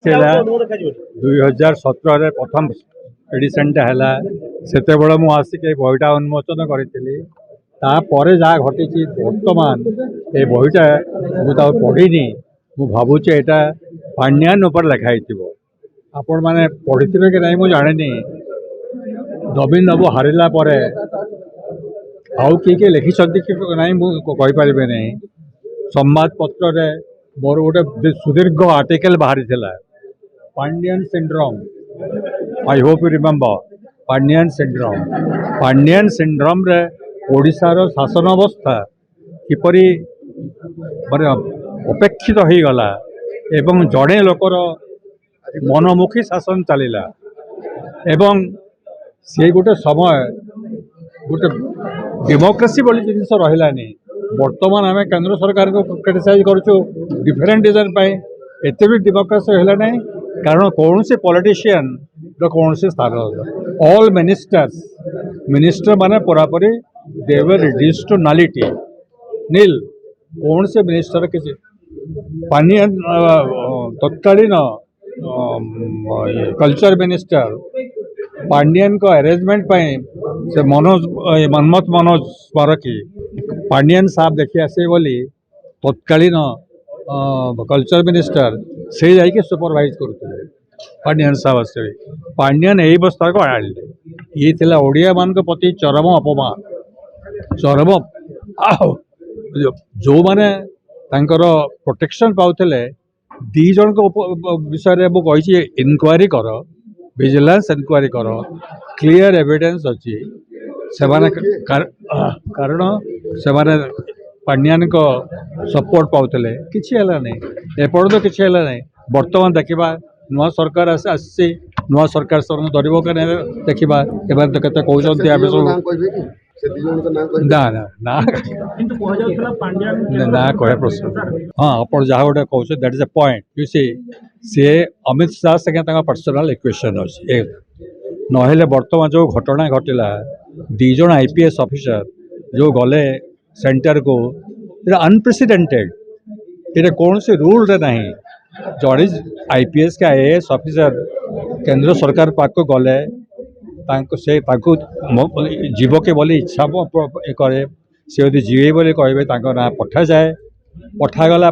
ଥିଲା 2017 प्रथम एडिशन टा है से मु आसिक बहीटा उन्मोचन करी तापर जहाँ घटी बर्तमान ये बहीटा मुझे पढ़ीनी मु भावुचे यहाँ पांड्यान उपर लिखाई आपण मैंने पढ़ी कि नहीं मुझे जानी नवीन बाबू हारिला आउ किए लिखिं कि नहीं मुझे नहीं संवाद पत्र मोर गोटे सुदीर्घ आर्टिकल बाहरी Pandian syndrome I hope you remember Pandian syndrome रे ओडिशार शासन अवस्था किपरि माने अपेक्षित हो गला एवं जड़े लोकर मनमुखी शासन चलला एवं से गोटे समय गोटे डेमोक्रेसी बोली जिनस रही बर्तमान आम केंद्र सरकार को क्रिटिसाइज करूँ डिफरेंट रीजन एते भी डेमोक्रेसी है ना कारण कौन से पॉलिटिशियन कौन से स्थान ऑल मिनिस्टर माने पूरापूरी दे वर रिड्यूस टू नालिटी नील कौन से मिनिस्टर किसी पानी तत्कालीन कल्चर मिनिस्टर पांड्यान को अरेंजमेंट से मनमत मनोज स्मारकी पांड्यान साहब देखी आसे बोली तत्कालीन कल्चर मिनिस्टर से जाकि सुपरवाइज करुले पांड्यान साहब आसे पांड्यान यही अवस्था को आने ये थिला ओडिया मान प्रति चरम अपमान चरम जो माने प्रोटेक्शन पाउले दी जन विषय में कही इनक्वारी कर विजिलेंस इनक्वारी कर क्लियर एविडेंस अच्छी कारण से पांड्यान को सपोर्ट पाउले किसी है नहीं एपर्त किसी है नहीं बर्तमान देखा नुआ सरकार आसी नुआ सरकार सब धरब कि देखा एवं तो केते कहते आम सब ना ना ना ना कह प्रश्न हाँ आप जहाँ गोटे कहे that is a point you see Amit Shah संगे पर्सनाल इक्वेशन अच्छे नहेले बर्तमान जो घटना घटला दीज आईपीएस ऑफिसर जो गले सेंटर को अनप्रेसिडेंटेड ये कौन से रूल रे नहीं जड़े आईपीएस के आईएएस ऑफिसर केंद्र सरकार पाक को गले से जीव के बोली इच्छा करे से यदि जीवे बोली कहे ना पठा जाए पठागला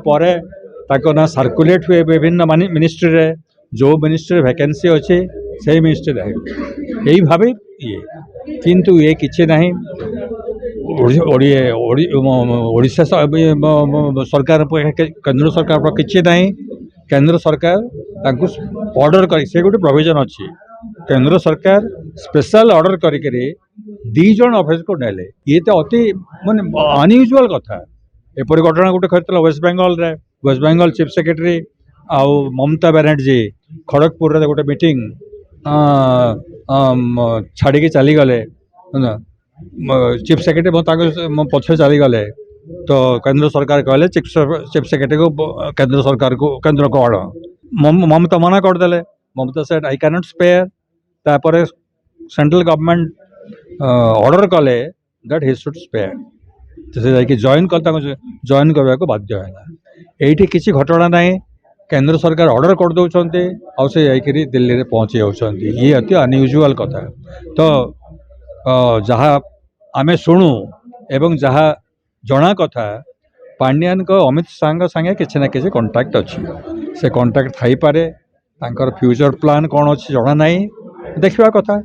ना सर्कुलेट हुए विभिन्न मिनिस्ट्री रे जो मिनिस्ट्री वैकेंसी अच्छे से मिनिस्ट्री यही भाव ये किंतु ये किसी ना ओडिशा सरकार केंद्र सरकार किसी ना केंद्र सरकार ऑर्डर कर से गोटे प्रोविजन अच्छी केंद्र सरकार स्पेशल ऑर्डर करी दी जन ऑफिस को नेले ये तो अति माने अनयूजुअल कथा एपरी घटना गोटे खरीद वेस्ट बेंगल चीफ सेक्रेटरी आउ ममता बनर्जी खड़गपुर रे गोटे मीटिंग छाड़ी चली गले चीफ सेक्रेटरी मो पछे चली गले तो केंद्र सरकार कहले चीफ सेक्रेटरी को केंद्र को आड़ ममता मना करदे Mamata said I can not spare तापर सेंट्रल गवर्नमेंट ऑर्डर कले दैट ही शुड स्पेयर तो से जाकि जॉइन करने को बाध्य है ये किसी घटना ना केंद्र सरकार ऑर्डर कर दौरान आउ से जाकि दिल्ली में पहुँची जाती ये अति अनयूजुअल कथा तो जहाँ आम शुणु एवं जहाँ जना कथा पांड्यान को अमित शाह संगे किसी ना किसी कांटेक्ट अच्छी से कांटेक्ट थी पारे फ्यूचर प्लान कौन अच्छी जना ना देखा कथा।